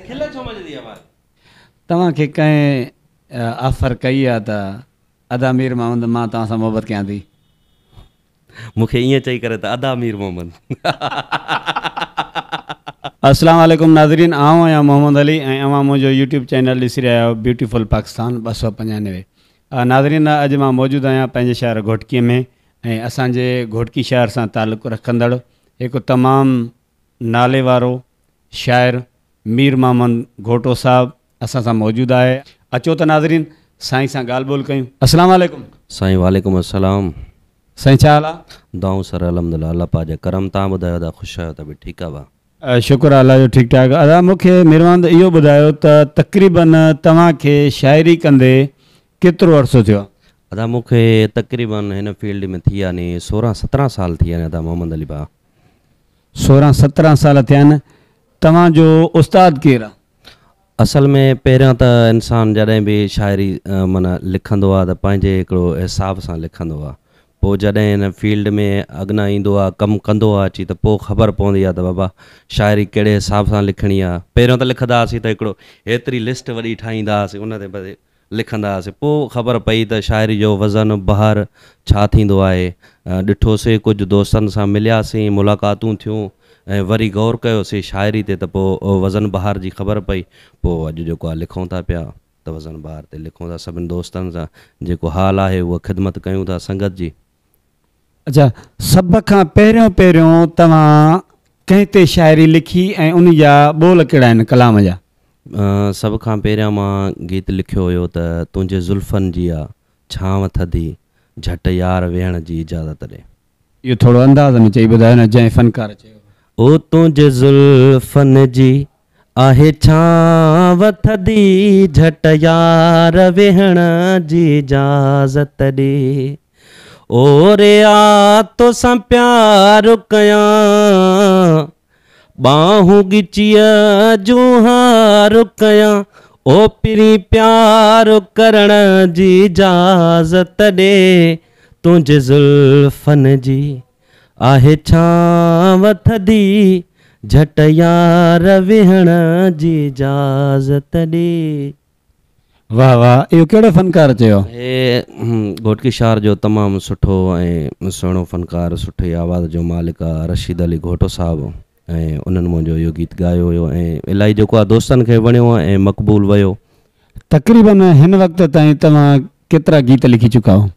खिल छो मजदी आवाज तव्हांखे कंहिं ऑफर कई आहे त अदा मीर मोहम्मद मां तव्हां सां मोहबत कयां थी, मूंखे ईअं चई करे त अदा मीर मोहम्मद। अस्सलाम वालेकुम नाज़रीन, आऊं आहियां मोहम्मद अली ऐं अवां मुंहिंजो यूट्यूब चैनल ॾिसी रहिया आहियो ब्यूटीफुल पाकिस्तान 295। नाज़रीन, अॼु मां मौजूदु आहियां पंहिंजे शहर घोटकीअ में ऐं असांजे घोटकी शहर सां तालुक़ु रखंदड़ हिकु तमामु नाले वारो शाइर मीर मोहम्मद घोटो साहब असां सां मौजूदु आहे। अचो त नाज़रीन साईं सां ॻाल्हि ॿोल कयूं। अस्सलाम वालेकुम साईं। वालेकुम अस्सलाम। साईं छा हाल आहे? दाऊं सर अलहमदुलिल्लाह, अल्लाह पाक जो करम। तव्हां ॿुधायो त ख़ुशि आहियो त बि ठीकु आहे? भाउ शुक्र अल्लाह जो, ठीकु ठाक। अदा मूंखे मीर मोहम्मद इहो ॿुधायो त तक़रीबन तव्हांखे शाइरी कंदे केतिरो अरसो थियो? अदा मूंखे तक़रीबन हिन फील्ड में थी विया नी 16-17 साल थी विया आहिनि अदा मोहम्मद अली भाउ। 16-17 साल थिया आहिनि। तव्हांजो उस्ताद केरु आहे? असल में पहिरियों त इंसानु जॾहिं बि शाइरी माना लिखंदो आहे त पंहिंजे हिकिड़ो हिसाब सां लिखंदो आहे। पोइ जॾहिं हिन फील्ड में अॻियां ईंदो आहे, कमु कंदो आहे अची, त पोइ ख़बर पवंदी आहे त बाबा शाइरी कहिड़े हिसाब सां लिखणी आहे। पहिरियों त लिखंदा हुआसीं त हिकिड़ो हेतिरी लिस्ट वॾी ठाहींदा हुआसीं, उन ते लिखंदा हुआसीं। पोइ ख़बर पई त शाइरी जो वज़न बहार छा थींदो आहे। ॾिठोसीं, कुझु दोस्तनि सां मिलियासीं, मुलाक़ातूं थियूं ऐं वरी गौर कयोसीं शाइरी ते, त पोइ वज़न बहार जी ख़बर पई। पोइ अॼु जेको आहे लिखूं था पिया त वज़न बहार ते लिखूं था। सभिनी दोस्तनि सां जेको हाल आहे उहा ख़िदमत कयूं था संगत जी। अच्छा, सभ खां पहिरियों तव्हां कंहिं ते शाइरी लिखी ऐं उन जा ॿोल कहिड़ा आहिनि कलाम जा? सभ खां पहिरियां मां गीत लिखियो हुयो त तुंहिंजे ज़ुल्फ़नि जी आहे छांव थधी, झटि यार वेहण जी इजाज़त ॾे। इहो थोरो अंदाज़ में चई ॿुधायो न, जंहिं फ़नकार चयो। ओ तुंहिंजे ज़ुल्फ़नि जी आहे छांव थधी, झटि यार वेहण जी इजाज़त ॾे। ओ रे आ तोसां प्यार कयां, बाहूं गिचीअ जूं हार कयां। ओ पिरी प्यार करण जी इजाज़त ॾे, तुंहिंजे ज़ुल्फ़नि जी आहे छांव थधी, झटि यार वेहण जी इजाज़त ॾे। वाह वाह, इहो कहिड़ो फ़नकार चयो? हे घोटकी शहर जो तमामु सुठो ऐं सुहिणो फ़नकार, सुठी आवाज़ जो मालिक आहे रशीद अली घोटो साहिबु, ऐं उन्हनि मुंहिंजो इहो गीत ॻायो हुयो ऐं इलाही जेको आहे दोस्तनि खे वणियो ऐं मक़बूल वियो। तक़रीबन हिन वक़्त ताईं तव्हां केतिरा गीत लिखी चुका हो?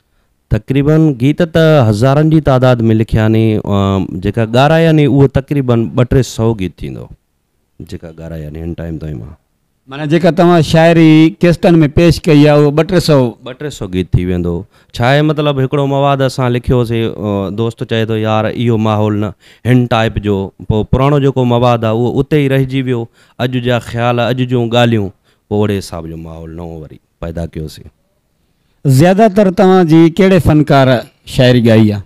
तक़रीबन गीत त हज़ारनि जी तादाद में लिखिया नी। जेका ॻाराया नी उहो तक़रीबन 200-300 गीत थींदो जेका ॻाराया नी हिन टाइम ताईं। मां माना जेका तव्हां शाइरी केस्टनि में पेश कई आहे उहो 200 गीत थी वेंदो। छा आहे मतिलबु, हिकिड़ो मवादु असां लिखियोसीं, दोस्त चए थो यार इहो माहौल न हिन टाइप जो, पोइ पुराणो जेको मवादु आहे उहो उते ई रहिजी वियो। अॼु जा ख़्याल, अॼु जूं ॻाल्हियूं, पोइ ओड़े हिसाब जो माहौल नओं वरी पैदा कयोसीं। ज़्यादातर तव्हांजी कहिड़े फ़नकार शाइरी ॻाई आहे?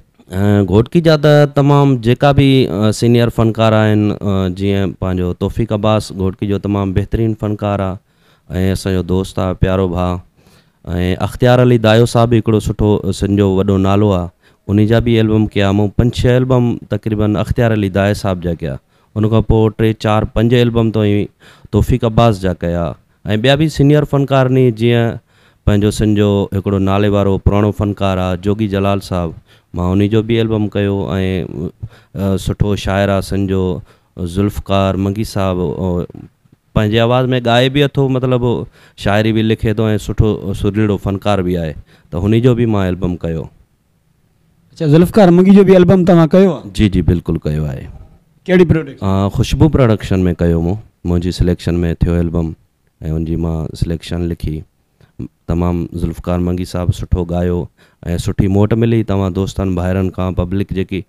घोटकी जा त तमामु जेका बि सीनियर फ़नकार आहिनि, जीअं पंहिंजो तौफ़ीक़ अब्बास घोटकी जो तमामु बहितरीनु फ़नकार आहे ऐं असांजो दोस्त आहे, प्यारो भाउ। ऐं अख़्तियार अली दायो साहब हिकिड़ो सुठो सिंध जो वॾो नालो आहे, उन जा बि एल्बम कया। मूं 5-6 एल्बम तक़रीबन अख़्तियार अली दायो साहब जा कया। उनखां पोइ 3-4-5 एल्बम ताईं तौफ़ीक़ अब्बास जा कया। ऐं ॿिया बि सीनियर फ़नकार नी, जीअं पंहिंजो सिंध जो हिकिड़ो नाले वारो पुराणो फ़नकार आहे जोगी जलाल साहब, मां उन जो बि एल्बम कयो। ऐं सुठो शाइर आहे सिंध जो ज़ुल्फ़कार मंगी साहब, पंहिंजे आवाज़ में ॻाए बि अथो, मतिलबु शाइरी बि लिखे थो ऐं सुठो सुरीलो फ़नकार बि आहे, त हुन जो बि मां एल्बम कयो। अच्छा, ज़ुल्फ़कार मंगी जो बि एल्बम तव्हां कयो आहे? जी जी बिल्कुलु कयो आहे। कहिड़ी प्रोडक्शन? ख़ुशबू प्रोडक्शन में कयो। मुंहिंजी सिलेक्शन में थियो एल्बम ऐं उनजी मां सिलेक्शन लिखी। तमामु ज़ुल्फ़कार मंगी साहब सुठो ॻायो ऐं सुठी मोट मिली तव्हां दोस्तनि भाइरनि खां, पब्लिक जेकी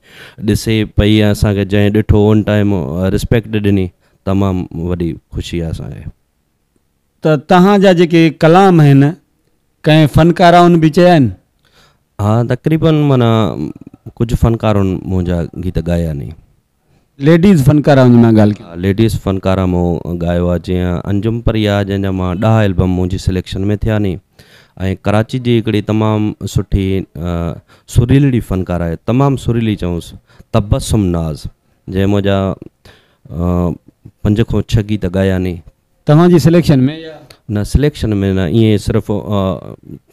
ॾिसे पई ऐं असांखे जंहिं ॾिठो उन टाइम रिस्पेक्ट ॾिनी, तमामु वॾी ख़ुशी आहे असांखे। त तव्हांजा जेके कलाम आहिनि कंहिं फ़नकाराउनि बि चया आहिनि? हा, तक़रीबन माना कुझु फ़नकारुनि मुंहिंजा गीत ॻाया नी। लेडीज़ फ़नकाराउनि जी मां ॻाल्हि कयां? लेडीज़ फ़नकारा मूं ॻायो आहे, जीअं अंजुम परिया जंहिंजा मां 10 एल्बम मुंहिंजी सिलेक्शन में थिया नी। ऐं कराची जी हिकिड़ी तमामु सुठी सुरीली फ़नकार आहे, तमामु सुरीली चऊंसि, तबस्सुम नाज़, जंहिं मुंहिंजा 5 खां 6 गीत ॻाया नी। तव्हांजी सिलेक्शन में या न सिलेक्शन में न, ईअं सिर्फ़ु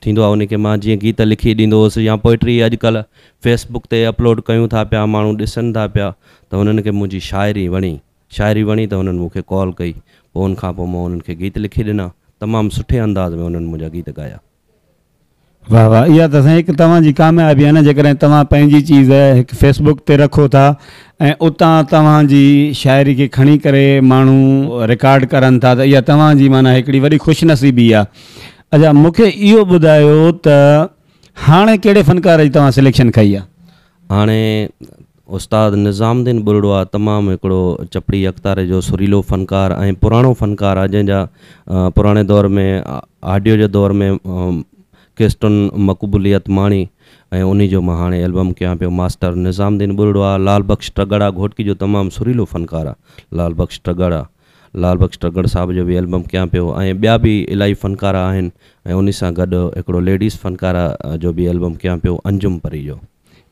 थींदो आहे उनखे मां जीअं गीत लिखी ॾींदो हुउसि, या पोइट्री अॼुकल्ह फेसबुक ते अपलोड कयूं था पिया, माण्हू ॾिसनि था पिया, त हुननि खे मुंहिंजी शाइरी वणी त हुननि मूंखे कॉल कई, पोइ उनखां पोइ मां उन्हनि खे गीत लिखी ॾिना, तमामु सुठे अंदाज़ में उन्हनि मुंहिंजा गीत ॻाया। वाह वाह, इहा त साईं हिकु तव्हांजी कामयाबी आहे न, जेकॾहिं तव्हां पंहिंजी चीज़ हिकु फेसबुक ते रखो था ऐं उतां तव्हांजी शाइरी खे खणी करे माण्हू रिकॉर्ड करनि था, त इहा तव्हांजी माना हिकिड़ी वॾी ख़ुशनसीबी आहे। अच्छा, मूंखे इहो ॿुधायो त हाणे कहिड़े फ़नकार जी तव्हां सिलेक्शन कई आहे? हाणे उस्ताद निज़ामुद्दीन बुरड़ो तमामु हिकिड़ो चपड़ी अख़्तार जो सुरीलो फ़नकार ऐं पुराणो फ़नकार आहे, जंहिंजा पुराणे दौर में ऑडियो जे दौर में केस्टुनि मक़बूलियत माणी, ऐं उन जो मां हाणे एल्बम कयां पियो। मास्टर निज़ामुद्दीन बुरड़ो आहे। लाल बख्श टगड़ा घोटकी जो तमामु सुरीलो फ़नकार आहे, लाल बख्श टगड़ साहब जो बि एल्बम कयां पियो, ऐं ॿिया बि इलाही फ़नकार आहिनि, ऐं उन सां गॾु हिकिड़ो लेडीज़ फ़नकार जो बि एल्बम कयां पियो, अंजुम परी जो।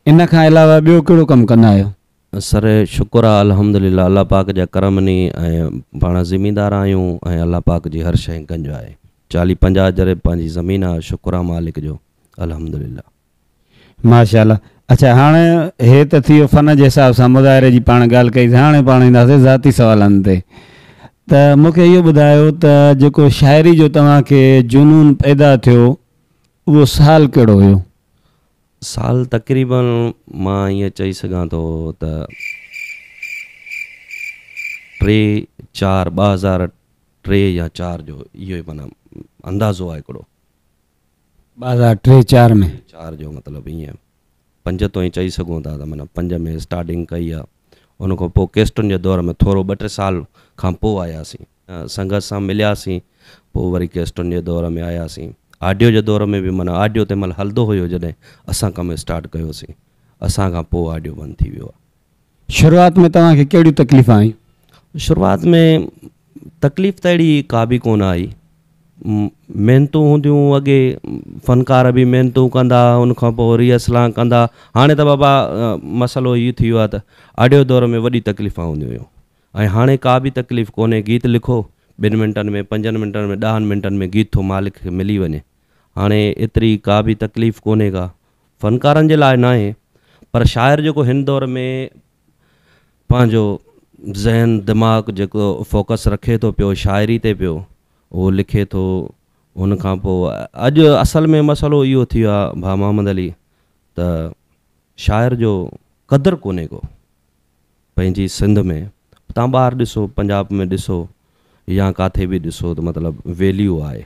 इन खां अलावा ॿियो कहिड़ो कमु कंदा आहियो? सर शुक्र आहे अल्हम्दुलिल्लाह, अल्लाह पाक जा करमनी, ऐं पाण ज़मींदार आहियूं, ऐं अल्लाह पाक जी हर शइ गंज आहे। 40-50 जरे पंहिंजी ज़मीन आहे, शुक्र आहे मालिक जो, अल्हम्दुलिल्लाह माशाल्लाह। अच्छा, हाणे हे त थी वियो फ़न जे हिसाब सां मुज़ाहिरे जी पाण ॻाल्हि कई, हाणे पाण ईंदासीं ज़ाती सवालनि ते। त मूंखे इहो ॿुधायो त जेको शाइरी जो तव्हांखे जुनून पैदा थियो, उहो साल कहिड़ो हुयो? साल तक़रीबन मां ईअं चई सघां थो त 2003 या 4 जो, इहो ई माना अंदाज़ो आहे हिकिड़ो। 2003-4 में? 4 जो मतिलबु ईअं 5 तो ई चई सघूं था, त माना 5 में स्टार्टिंग कई आहे। उन खां पोइ केस्टुनि जे दौर में थोरो 2-3 साल खां पोइ आयासीं, संगत सां मिलियासीं, पोइ वरी केस्टुनि जे दौर में आयासीं। ऑडियो जे दौर में बि माना ऑडियो तंहिं महिल हलंदो हुयो जॾहिं असां कमु स्टार्ट कयोसीं, असां खां पोइ ऑडियो बंदि थी वियो आहे। शुरूआति में तव्हांखे कहिड़ियूं तकलीफ़ूं आयूं? शुरूआति में तकलीफ़ त अहिड़ी का बि कोन आई, महिनतूं हूंदियूं, अॻे फ़नकार बि महिनतूं कंदा, उनखां पोइ रिहर्सलां कंदा। हाणे त बाबा मसइलो इहो थी वियो आहे त ऑडियो दौर में वॾी तकलीफ़ूं हूंदियूं हुयूं, ऐं हाणे का बि तकलीफ़ कोन्हे। गीत लिखो, 2 मिंटनि में, 5 मिंटनि में, 10 मिंटनि में गीत थो मालिक खे मिली वञे। हाणे एतिरी का बि तकलीफ़ कोन्हे का, फ़नकारनि जे लाइ न आहे, पर शाइर जेको हिन दौर में पंहिंजो ज़हन दिमाग़ जेको फोकस रखे थो पियो शाइरी ते पियो, उहो लिखे थो। हुन खां पोइ अॼु असल में मसइलो इहो थी वियो आहे भाउ मोहम्मद अली, त शाइर जो क़दुरु कोन्हे को पंहिंजी सिंध में। तव्हां ॿाहिरि ॾिसो, पंजाब में ॾिसो, या किथे बि ॾिसो, त मतिलबु वैल्यू आहे।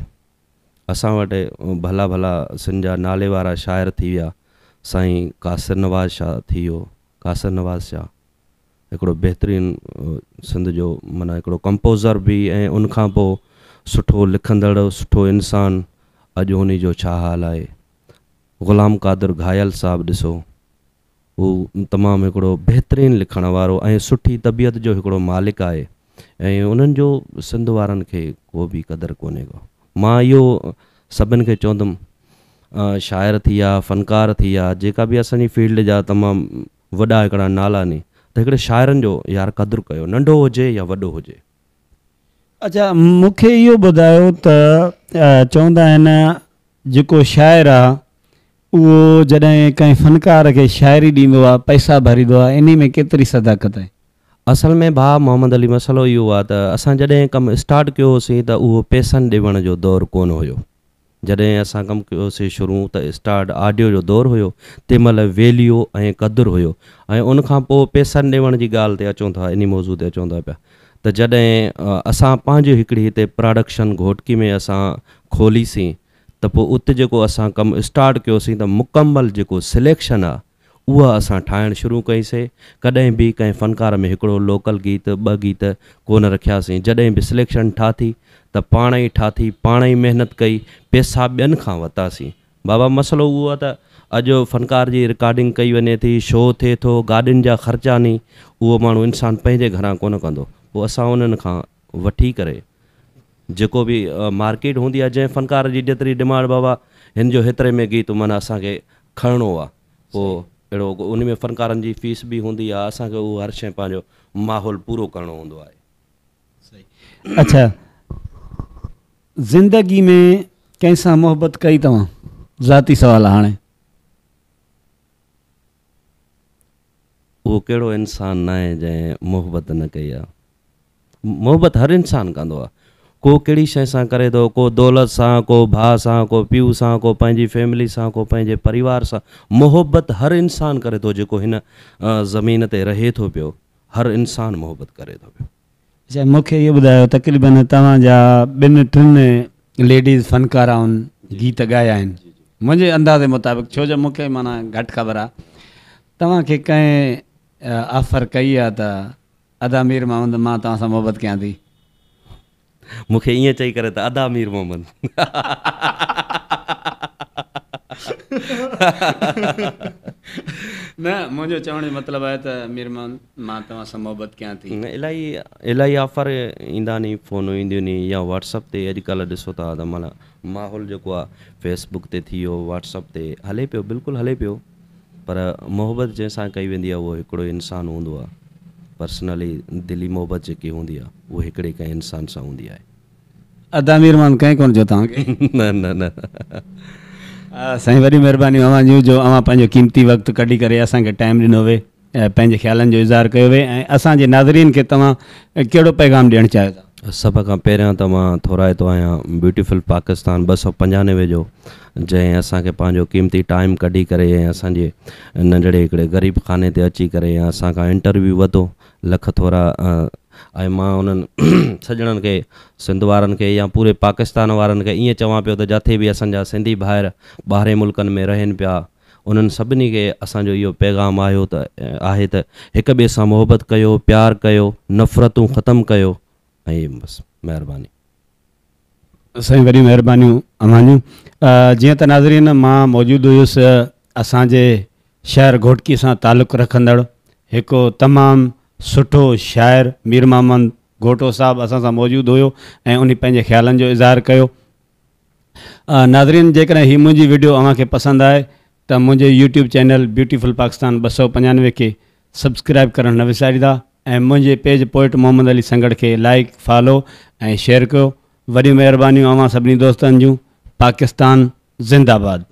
असां वटि भला भला सिंध जा नाले वारा शाइर थी विया, साईं कासिर नवाज़ शाह थी वियो, कासिर नवाज़ शाह हिकिड़ो बहितरीनु सिंध जो माना हिकिड़ो कंपोज़र बि, ऐं उनखां पोइ सुठो लिखंदड़, सुठो इंसानु। अॼु उन जो छा हाल आहे? ग़ुलाम क़ादिर घायल साहबु ॾिसो, हू तमामु हिकिड़ो बहितरीनु लिखण वारो ऐं सुठी तबियत जो हिकिड़ो मालिक आहे, ऐं उन्हनि जो सिंध वारनि खे को बि क़दुरु कोन्हे को। मां इहो सभिनि खे चवंदुमि, शाइर थी विया, फ़नकार थी विया, जेका बि असांजी फील्ड जा तमामु वॾा हिकिड़ा नाला नी, त हिकिड़े शाइरनि जो यार क़दुरु कयो, नंढो हुजे या वॾो हुजे। अच्छा, मूंखे इहो ॿुधायो त चवंदा आहिनि जेको शाइर आहे उहो जॾहिं कंहिं फ़नकार खे शाइरी ॾींदो आहे, पैसा भरींदो आहे, इन में केतिरी सदाकत आहे? असल में भाउ मोहम्मद अली मसइलो इहो आहे त असां जॾहिं कमु स्टार्ट कयोसीं त उहो पैसनि ॾियण जो दौरु कोन हुयो। जॾहिं असां कमु कयोसीं शुरू त स्टार्ट ऑडियो जो दौरु हुयो, तंहिं महिल वैल्यू ऐं क़दुरु हुयो, ऐं उनखां पोइ पैसनि ॾियण जी ॻाल्हि ते अचूं था, इन मौज़ू ते अचूं था पिया। त जॾहिं असां पंहिंजी हिकिड़ी हिते प्रोडक्शन घोटकी में असां खोलीसीं, त पोइ उते जेको असां कमु स्टार्ट कयोसीं त मुकमल जेको सिलेक्शन आहे उहा असां ठाहिणु शुरू कईसीं। कॾहिं बि कंहिं फ़नकार में हिकिड़ो लोकल गीत, 2 गीत कोन रखियासीं। जॾहिं बि सिलेक्शन ठाही त पाण ई ठाही, पाण ई महिनत कई, पैसा ॿियनि खां वरितासीं। बाबा मसइलो उहो आहे त अॼु फ़नकार जी रिकॉर्डिंग कई वञे थी, शो थिए थो, गाॾियुनि जा ख़र्चा नी, उहो माण्हू इंसानु पंहिंजे घरां कोन कंदो। पोइ असां उन्हनि खां वठी करे जेको बि मार्केट हूंदी आहे, जंहिं फ़नकार जी जेतिरी डिमांड, बाबा हिन जो हेतिरे में गीत माना असांखे खणणो आहे, पोइ अहिड़ो उन में फ़नकारनि जी फ़ीस बि हूंदी आहे, असांखे उहो हर शइ पंहिंजो माहौल पूरो करिणो हूंदो आहे। अच्छा, ज़िंदगी में कंहिंसां मोहबत कई तव्हां? ज़ाती सवाल आहे हाणे। उहो कहिड़ो इंसानु न आहे जंहिं मोहबत न कई आहे। मोहबत हर इंसानु कंदो आहे। को कहिड़ी शइ सां करे थो, को दौलत सां, को भाउ सां, को पीउ सां, को पंहिंजी फैमिली सां, को पंहिंजे परिवार सां। मोहबत हर इंसानु करे थो जेको हिन ज़मीन ते रहे थो पियो। हर इंसानु मोहबत करे थो पियो। अच्छा, मूंखे इहो ॿुधायो, तक़रीबन तव्हांजा 2-3 लेडीज़ फ़नकार आहिनि, गीत ॻाया आहिनि मुंहिंजे अंदाज़े मुताबिक़, छो जो मूंखे माना घटि ख़बर आहे। तव्हांखे कंहिं ऑफर कई आहे त अदा मीर मोहम्मद मां तव्हां सां मोहबत कयां थी? मूंखे ईअं चई करे त अदा मीर मोहम्मद न, मुंहिंजो चवण जो मतिलबु आहे त मीर मोहम्मद मां तव्हां सां मोहबत कयां थी। इलाही ऑफर ईंदा नी, फ़ोनूं ईंदियूं नी, या व्हाट्सअप ते अॼुकल्ह ॾिसो था त माना माहौल जेको आहे फेसबुक ते थी वियो, व्हाट्सअप ते हले पियो, बिल्कुलु हले पियो। पर मोहबत जंहिंसां कई वेंदी आहे उहो हिकिड़ो इंसानु हूंदो आहे। पर्सनली दिली मोहबत जेकी हूंदी आहे उहो हिकिड़े कंहिं इंसान सां हूंदी आहे। अदा मीर मोहम्मद कंहिं कोन चयो तव्हांखे? न न न साईं, वॾी महिरबानी अवां जूं जो अवां पंहिंजो क़ीमती वक़्तु कढी करे असांखे टाइम ॾिनो हुए, पंहिंजे ख़्यालनि जो इज़हार कयो हुए, ऐं असांजे नाज़रीन खे तव्हां कहिड़ो पैगाम ॾियणु चाहियो था? सभ खां पहिरियां त मां थोराए थो आहियां ब्यूटीफुल पाकिस्तान 295 जो, जंहिं असांखे पंहिंजो क़ीमती टाइम कढी करे ऐं असांजे नंढड़े हिकिड़े ग़रीब खाने ते अची करे ऐं असांखां इंटरव्यू वरितो। लख थोरा। ऐं मां उन्हनि सॼणनि खे, सिंध वारनि खे या पूरे पाकिस्तान वारनि खे ईअं चवां पियो त जिथे बि असांजा सिंधी भाइर ॿाहिरि मुल्कनि में रहनि पिया, उन्हनि सभिनी खे असांजो इहो पैगाम आहे त हिक ॿिए सां मोहबत कयो, प्यारु कयो, नफ़रतूं ख़तमु कयो, ऐं बसि। महिरबानी साईं, वॾी महिरबानियूं अव्हां। जीअं त नाज़रीन, मां मौजूदु हुयुसि असांजे शहर घोटकी सां तालुक़ु रखंदड़ हिकु तमामु सुठो शाइर मीर मोहम्मद घोटो साहिबु असां सां मौजूदु हुयो ऐं उन पंहिंजे ख़्यालनि जो इज़हार कयो। नाज़रीन, जेकॾहिं हीअ मुंहिंजी वीडियो अव्हांखे पसंदि आहे त मुंहिंजे यूट्यूब चैनल ब्यूटीफुल पाकिस्तान 295 खे सब्सक्राइब करणु न विसारींदा, ऐं मुंहिंजे पेज पोइट मोहम्मद अली संगड़ खे लाइक, फॉलो ऐं शेयर कयो। वॾी महिरबानियूं अव्हां सभिनी दोस्तनि जूं। पाकिस्तान ज़िंदाबाद।